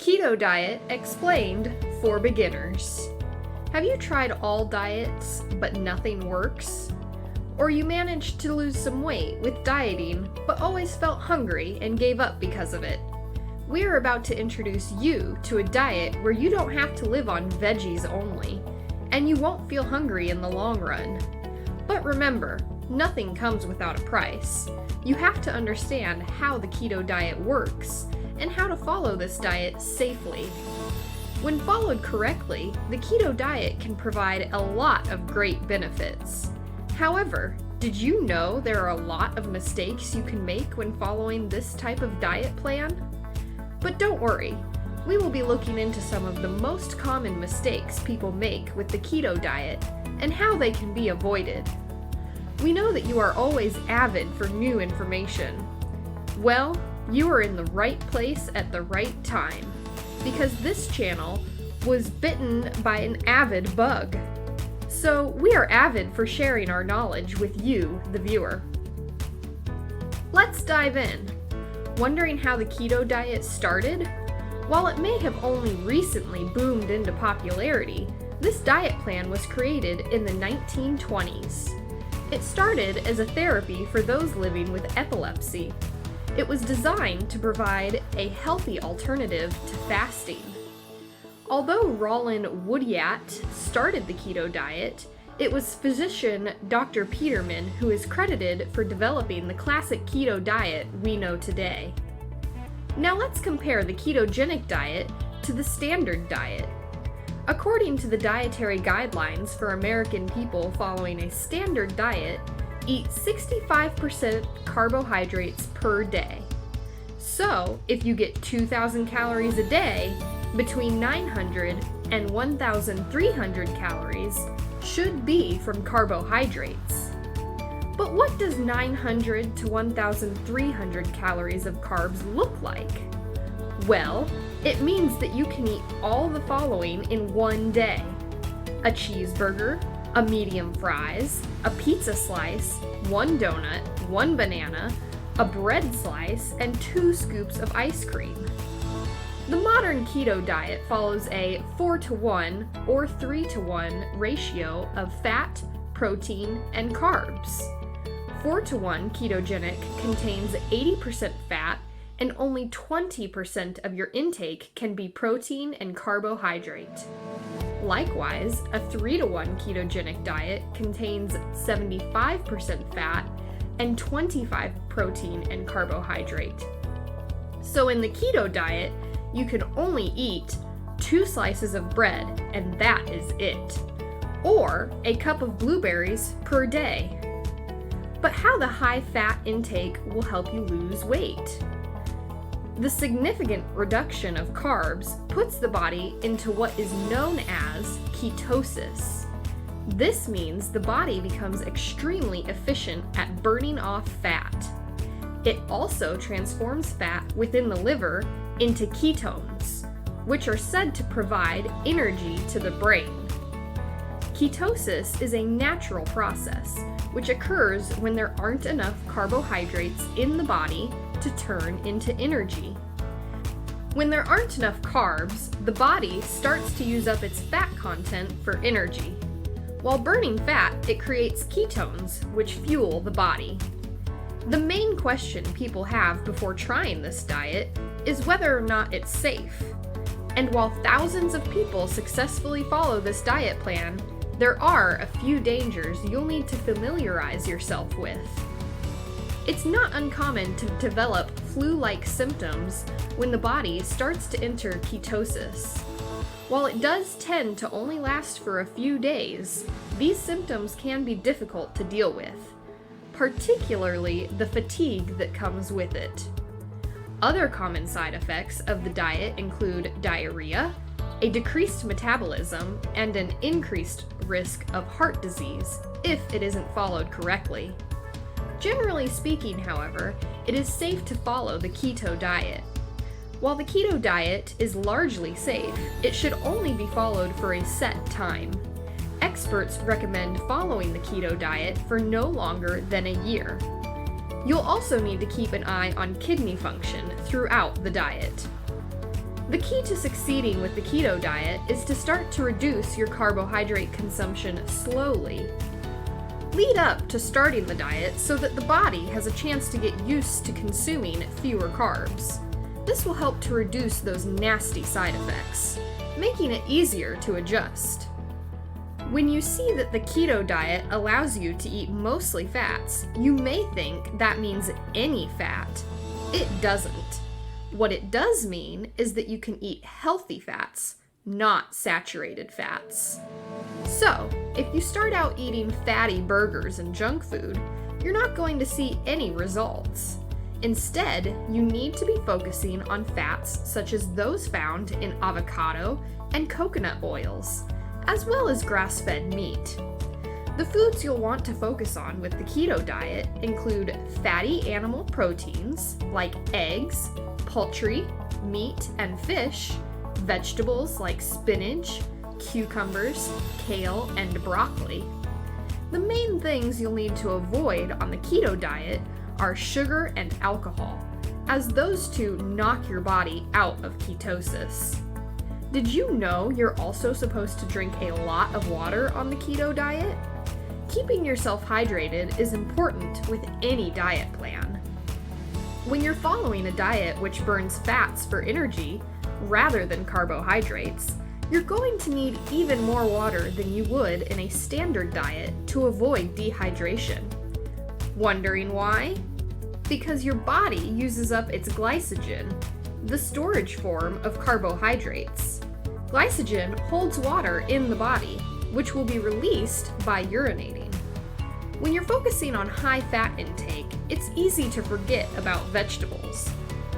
Keto diet explained for beginners. Have you tried all diets but nothing works? Or you managed to lose some weight with dieting but always felt hungry and gave up because of it? We are about to introduce you to a diet where you don't have to live on veggies only, and you won't feel hungry in the long run. But remember, nothing comes without a price. You have to understand how the keto diet works and how to follow this diet safely. When followed correctly, the keto diet can provide a lot of great benefits. However, did you know there are a lot of mistakes you can make when following this type of diet plan? But don't worry, we will be looking into some of the most common mistakes people make with the keto diet and how they can be avoided. We know that you are always avid for new information. Well, you are in the right place at the right time, because this channel was bitten by an avid bug. So we are avid for sharing our knowledge with you, the viewer. Let's dive in. Wondering how the keto diet started? While it may have only recently boomed into popularity, this diet plan was created in the 1920s. It started as a therapy for those living with epilepsy. It was designed to provide a healthy alternative to fasting. Although Rollin Woodyat started the keto diet, it was physician Dr. Peterman who is credited for developing the classic keto diet we know today. Now let's compare the ketogenic diet to the standard diet. According to the dietary guidelines for American people following a standard diet, eat 65% carbohydrates per day. So, if you get 2,000 calories a day, between 900 and 1,300 calories should be from carbohydrates. But what does 900 to 1,300 calories of carbs look like? Well, it means that you can eat all the following in one day: a cheeseburger, a medium fries, a pizza slice, one donut, one banana, a bread slice, and 2 scoops of ice cream. The modern keto diet follows a 4-to-1 or 3-to-1 ratio of fat, protein, and carbs. 4-to-1 ketogenic contains 80% fat, and only 20% of your intake can be protein and carbohydrate. Likewise, a 3-to-1 ketogenic diet contains 75% fat and 25% protein and carbohydrate. So in the keto diet, you can only eat 2 slices of bread, and that is it, or a cup of blueberries per day. But how the high fat intake will help you lose weight? The significant reduction of carbs puts the body into what is known as ketosis. This means the body becomes extremely efficient at burning off fat. It also transforms fat within the liver into ketones, which are said to provide energy to the brain. Ketosis is a natural process which occurs when there aren't enough carbohydrates in the body to turn into energy. When there aren't enough carbs, the body starts to use up its fat content for energy. While burning fat, it creates ketones, which fuel the body. The main question people have before trying this diet is whether or not it's safe. And while thousands of people successfully follow this diet plan, there are a few dangers you'll need to familiarize yourself with. It's not uncommon to develop flu-like symptoms when the body starts to enter ketosis. While it does tend to only last for a few days, these symptoms can be difficult to deal with, particularly the fatigue that comes with it. Other common side effects of the diet include diarrhea, a decreased metabolism, and an increased risk of heart disease if it isn't followed correctly. Generally speaking, however, it is safe to follow the keto diet. While the keto diet is largely safe, it should only be followed for a set time. Experts recommend following the keto diet for no longer than a year. You'll also need to keep an eye on kidney function throughout the diet. The key to succeeding with the keto diet is to start to reduce your carbohydrate consumption slowly. Lead up to starting the diet so that the body has a chance to get used to consuming fewer carbs. This will help to reduce those nasty side effects, making it easier to adjust. When you see that the keto diet allows you to eat mostly fats, you may think that means any fat. It doesn't. What it does mean is that you can eat healthy fats, not saturated fats. So, if you start out eating fatty burgers and junk food, you're not going to see any results. Instead, you need to be focusing on fats such as those found in avocado and coconut oils, as well as grass-fed meat. The foods you'll want to focus on with the keto diet include fatty animal proteins like eggs, poultry, meat, and fish, vegetables like spinach, cucumbers, kale, and broccoli. The main things you'll need to avoid on the keto diet are sugar and alcohol, as those two knock your body out of ketosis. Did you know you're also supposed to drink a lot of water on the keto diet? Keeping yourself hydrated is important with any diet plan. When you're following a diet which burns fats for energy rather than carbohydrates, you're going to need even more water than you would in a standard diet to avoid dehydration. Wondering why? Because your body uses up its glycogen, the storage form of carbohydrates. Glycogen holds water in the body, which will be released by urinating. When you're focusing on high fat intake, it's easy to forget about vegetables.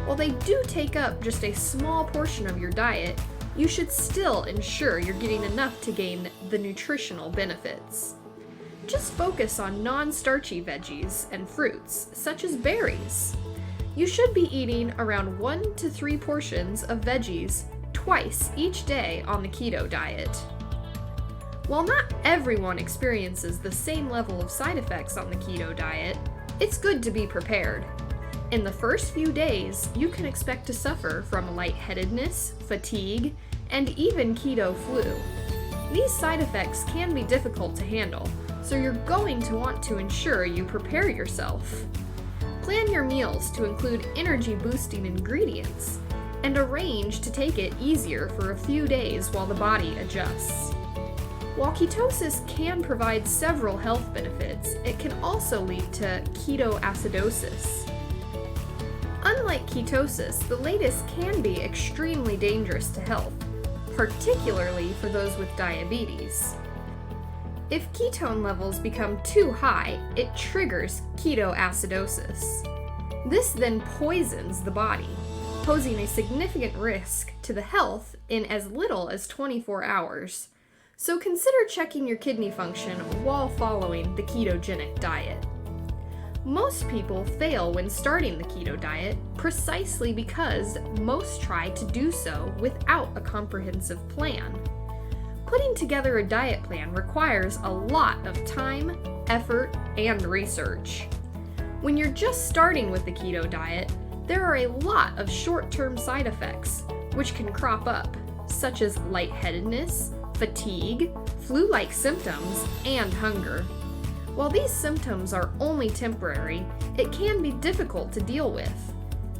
While they do take up just a small portion of your diet, you should still ensure you're getting enough to gain the nutritional benefits. Just focus on non-starchy veggies and fruits, such as berries. You should be eating around 1 to 3 portions of veggies twice each day on the keto diet. While not everyone experiences the same level of side effects on the keto diet, it's good to be prepared. In the first few days, you can expect to suffer from lightheadedness, fatigue, and even keto flu. These side effects can be difficult to handle, so you're going to want to ensure you prepare yourself. Plan your meals to include energy-boosting ingredients, and arrange to take it easier for a few days while the body adjusts. While ketosis can provide several health benefits, it can also lead to ketoacidosis. Unlike ketosis, the latest can be extremely dangerous to health, particularly for those with diabetes. If ketone levels become too high, it triggers ketoacidosis. This then poisons the body, posing a significant risk to the health in as little as 24 hours. So consider checking your kidney function while following the ketogenic diet. Most people fail when starting the keto diet precisely because most try to do so without a comprehensive plan. Putting together a diet plan requires a lot of time, effort, and research. When you're just starting with the keto diet, there are a lot of short-term side effects which can crop up, such as lightheadedness, fatigue, flu-like symptoms, and hunger. While these symptoms are only temporary, it can be difficult to deal with.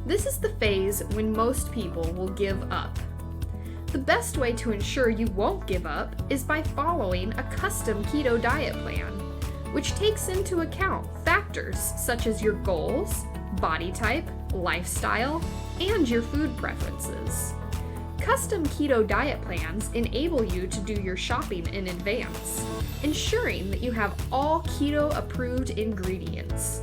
This is the phase when most people will give up. The best way to ensure you won't give up is by following a custom keto diet plan, which takes into account factors such as your goals, body type, lifestyle, and your food preferences. Custom keto diet plans enable you to do your shopping in advance, ensuring that you have all keto-approved ingredients,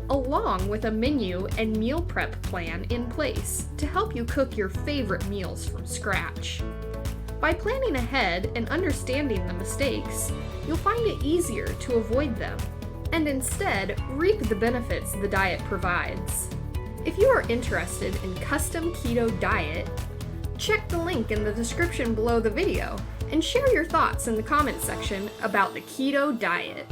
along with a menu and meal prep plan in place to help you cook your favorite meals from scratch. By planning ahead and understanding the mistakes, you'll find it easier to avoid them, and instead reap the benefits the diet provides. If you are interested in custom keto diet, check the link in the description below the video and share your thoughts in the comment section about the keto diet.